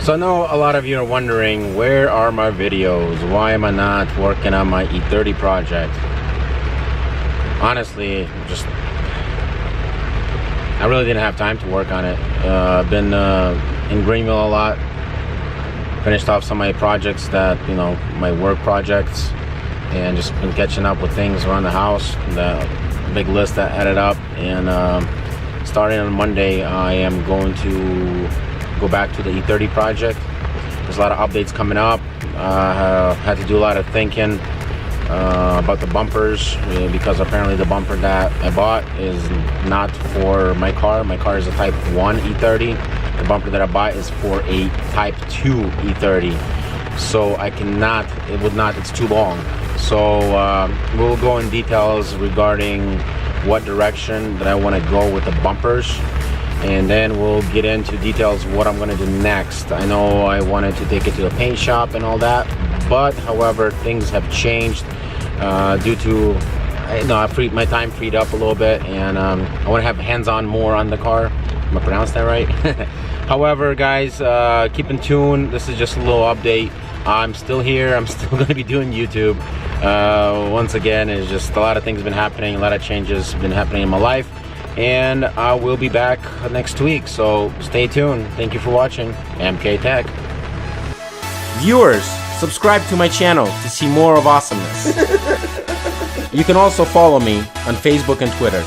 So I know a lot of you are wondering, where are my videos? Why am I not working on my E30 project? Honestly, I really didn't have time to work on it. I've been in Greenville a lot. Finished off some of my projects that, my work projects, and just been catching up with things around the house. The big list that added up, and starting on Monday, I am going to go back to the E30 project. There's a lot of updates coming up. Had to do a lot of thinking about the bumpers, because apparently the bumper that I bought is not for my car. My car is a Type 1 E30. The bumper that I bought is for a Type 2 E30. So it's too long. So we'll go in details regarding what direction that I want to go with the bumpers, and then we'll get into details of what I'm going to do next. I know I wanted to take it to a paint shop and all that, but however, things have changed due to my time freed up a little bit, and I want to have hands-on more on the car. Am I pronouncing that right? However, guys, keep in tune. This is just a little update. I'm still here. I'm still going to be doing YouTube. Once again, it's just a lot of things have been happening. A lot of changes have been happening in my life, and I will be back next week. So stay tuned. Thank you for watching MK Tech. Viewers, subscribe to my channel to see more of awesomeness. You can also follow me on Facebook and Twitter.